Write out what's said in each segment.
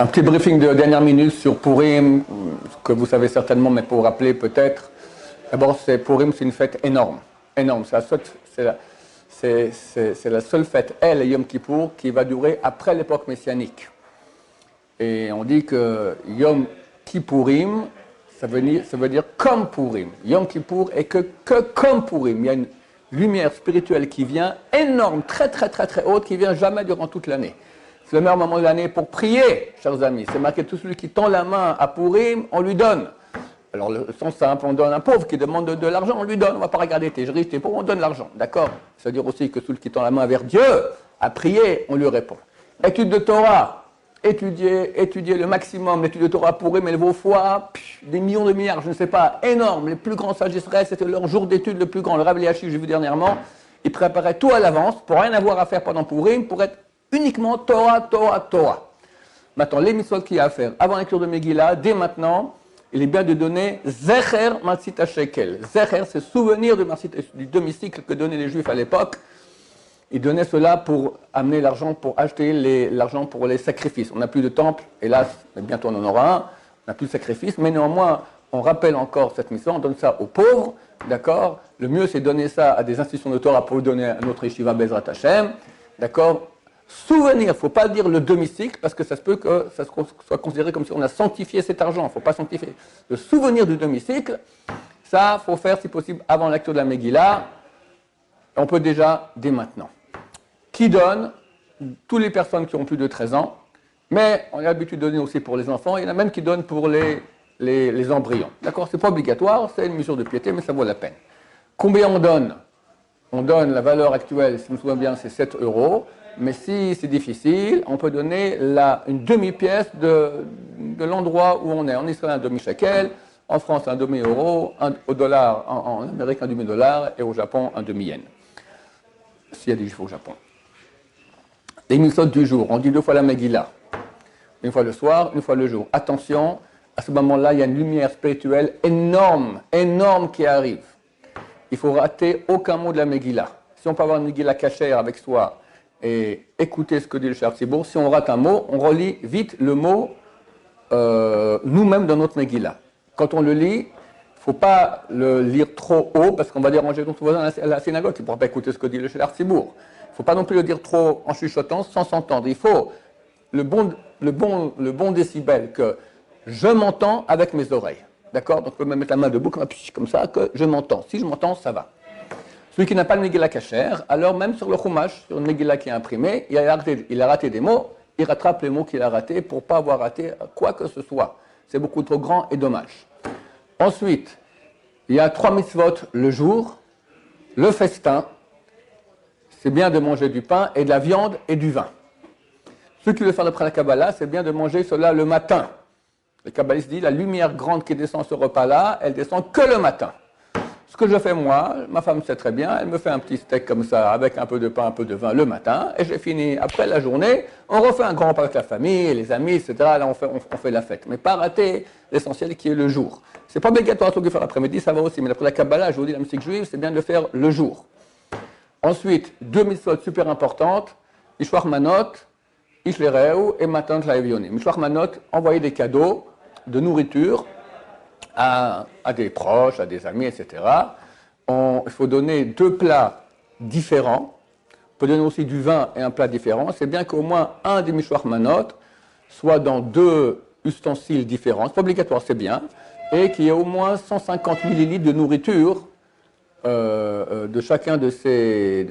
Un petit briefing de dernière minute sur Purim, que vous savez certainement, mais pour rappeler peut-être. D'abord, Purim, c'est une fête énorme. Énorme. C'est la seule fête, le Yom Kippour, qui va durer après l'époque messianique. Et on dit que Yom Kippourim, ça veut dire comme Purim. Yom Kippour est que comme Purim. Il y a une lumière spirituelle qui vient énorme, très haute, qui vient jamais durant toute l'année. C'est le meilleur moment de l'année pour prier, chers amis. C'est marqué, tout celui qui tend la main à Purim, on lui donne. Alors, le sens simple, on donne à un pauvre qui demande de l'argent, on lui donne. On ne va pas regarder, t'es riche, t'es pauvre, on donne l'argent. D'accord? C'est-à-dire aussi que celui qui tend la main vers Dieu, à prier, on lui répond. Étude de Torah, étudier le maximum. L'étude de Torah Purim, elle vaut fois des millions de milliards, je ne sais pas, énorme. Les plus grands sages d'Israël, c'était leur jour d'étude le plus grand. Le Rav Eliachiv, j'ai vu dernièrement, ils préparaient tout à l'avance pour rien avoir à faire pendant Purim, pour être uniquement Torah. Maintenant, les mitzvot qu'il y a à faire avant la lecture de Megillah, dès maintenant, il est bien de donner Zecher Matzit Shekel. Zecher, c'est souvenir du demi-cycle que donnaient les Juifs à l'époque. Ils donnaient cela pour amener l'argent, pour acheter l'argent pour les sacrifices. On n'a plus de temple, hélas, mais bientôt on en aura un. On n'a plus de sacrifices, mais néanmoins, on rappelle encore cette mission, on donne ça aux pauvres, d'accord? Le mieux, c'est donner ça à des institutions de Torah pour donner à notre yeshiva Bezrat Hashem, d'accord? Souvenir, il ne faut pas dire le demi-cycle, parce que ça se peut que ça soit considéré comme si on a sanctifié cet argent. Il ne faut pas sanctifier. Le souvenir du demi-cycle, ça, il faut faire, si possible, avant la lecture de la Megillah. On peut déjà, dès maintenant. Qui donne? Toutes les personnes qui ont plus de 13 ans, mais on a l'habitude de donner aussi pour les enfants. Il y en a même qui donnent pour les embryons. D'accord? Ce n'est pas obligatoire, c'est une mesure de piété, mais ça vaut la peine. Combien on donne? On donne la valeur actuelle, si je me souviens bien, c'est 7 €. Mais si c'est difficile, on peut donner une demi-pièce de l'endroit où on est. En Israël, un demi-shekel, en France, un demi-euro, au dollar, en Amérique, un demi-dollar, et au Japon, un demi-yen. S'il y a des juifs au Japon. Les mitzvot du jour, on dit 2 fois la Megillah. Une fois le soir, une fois le jour. Attention, à ce moment-là, il y a une lumière spirituelle énorme qui arrive. Il ne faut rater aucun mot de la Megillah. Si on peut avoir une Megillah cachère avec soi, et écouter ce que dit le Sha'ar Tzibour, si on rate un mot, on relit vite le mot nous-mêmes dans notre Megillah. Quand on le lit, il ne faut pas le lire trop haut, parce qu'on va déranger notre voisin à la synagogue, qui ne pourra pas écouter ce que dit le Sha'ar Tzibour. Il ne faut pas non plus le dire trop en chuchotant, sans s'entendre. Il faut le bon décibel, que je m'entends avec mes oreilles. D'accord? Donc on peut même mettre la main debout, comme ça, que je m'entends. Si je m'entends, ça va. Celui qui n'a pas de Megillah cachère, alors même sur le Chumash, sur une Megillah qui est imprimée, il a raté des mots, il rattrape les mots qu'il a ratés pour ne pas avoir raté quoi que ce soit. C'est beaucoup trop grand et dommage. Ensuite, il y a 3 mitzvot le jour. Le festin, c'est bien de manger du pain et de la viande et du vin. Ceux qui veulent faire d'après la Kabbalah, c'est bien de manger cela le matin. Le kabbaliste dit, la lumière grande qui descend ce repas-là, elle descend que le matin. Ce que je fais moi, ma femme sait très bien, elle me fait un petit steak comme ça, avec un peu de pain, un peu de vin le matin, et j'ai fini. Après la journée, on refait un grand repas avec la famille, les amis, etc. Là, on fait la fête. Mais pas rater l'essentiel qui est le jour. C'est pas obligatoire de faire l'après-midi, ça va aussi. Mais d'après la Kabbalah, je vous dis, la mystique juive, c'est bien de le faire le jour. Ensuite, 2 mitzvot super importantes, Ishwar Manot, Ishlereu et Matan Tlaevionim. Ishwar Manot, envoyer des cadeaux de nourriture à des proches, à des amis, etc. Il faut donner 2 plats différents. On peut donner aussi du vin et un plat différent. C'est bien qu'au moins un des Mishwar Manot soit dans 2 ustensiles différents. C'est pas obligatoire, c'est bien. Et qu'il y ait au moins 150 millilitres de nourriture de chacun de ces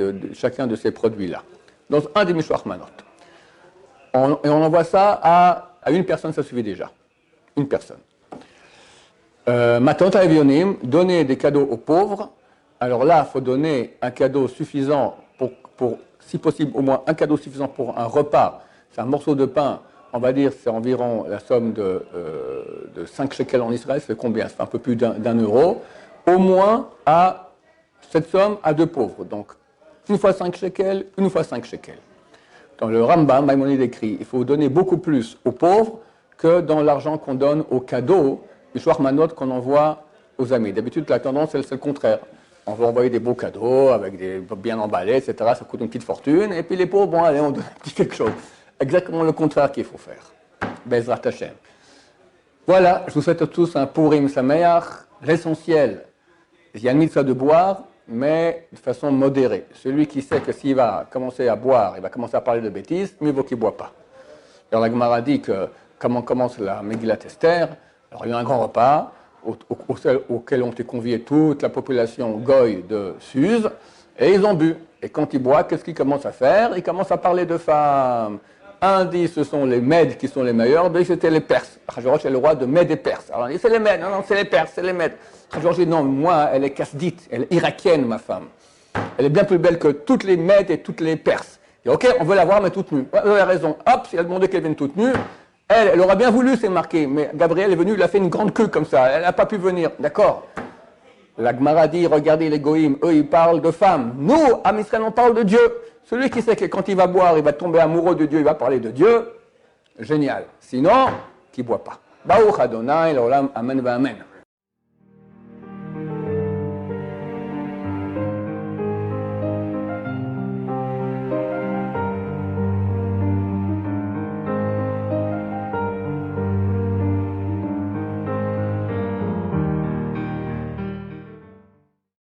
produits-là. Dans un des Mishwar Manot. Et on envoie ça à une personne, ça suffit déjà. Une personne. Matot Avionim, donner des cadeaux aux pauvres. Alors là, il faut donner un cadeau suffisant pour, si possible, au moins un cadeau suffisant pour un repas. C'est un morceau de pain, on va dire, c'est environ la somme de 5 shekels en Israël. C'est combien? C'est un peu plus d'1 euro. Au moins à cette somme à 2 pauvres. Donc, une fois 5 shekels, une fois 5 shekels. Dans le Rambam, Maïmonide écrit, il faut donner beaucoup plus aux pauvres que dans l'argent qu'on donne aux cadeaux, les Shwar Manot qu'on envoie aux amis. D'habitude, la tendance, c'est le contraire. On va envoyer des beaux cadeaux, avec des bien emballés, etc. Ça coûte une petite fortune. Et puis les pauvres, bon, allez, on donne un petit quelque chose. Exactement le contraire qu'il faut faire. Bezrat Hashem. Voilà, je vous souhaite à tous un Purim Sameach. L'essentiel, il y a une mitzvah de boire, mais de façon modérée. Celui qui sait que s'il va commencer à boire, il va commencer à parler de bêtises, mieux vaut qu'il ne boit pas. Alors la Gemara dit que comment commence la Megillat Esther. Alors il y a eu un grand repas auquel ont été conviés toute la population goy de Suse, et ils ont bu. Et quand ils boivent, qu'est-ce qu'ils commencent à faire? Ils commencent à parler de femmes. Un dit ce sont les Mèdes qui sont les meilleurs, deux c'était les Perses. Achashverosh est le roi de Mèdes et Perses. Alors on dit c'est les Mèdes, non, c'est les Perses, c'est les Mèdes. Achashverosh dit non, moi elle est kasdite, elle est irakienne ma femme. Elle est bien plus belle que toutes les Mèdes et toutes les Perses. Et ok, on veut la voir mais toute nue. Vous avez raison, hop, si elle demandait qu'elle vienne toute nue, elle aurait bien voulu, c'est marqué, mais Gabriel est venu, il a fait une grande queue comme ça, elle n'a pas pu venir, d'accord. La Gemara dit, regardez les goïms, eux ils parlent de femmes. Nous, à Israël, on parle de Dieu. Celui qui sait que quand il va boire, il va tomber amoureux de Dieu, il va parler de Dieu, génial. Sinon, qui ne boit pas. Baruch Adonai, l'olam, amen, va amen.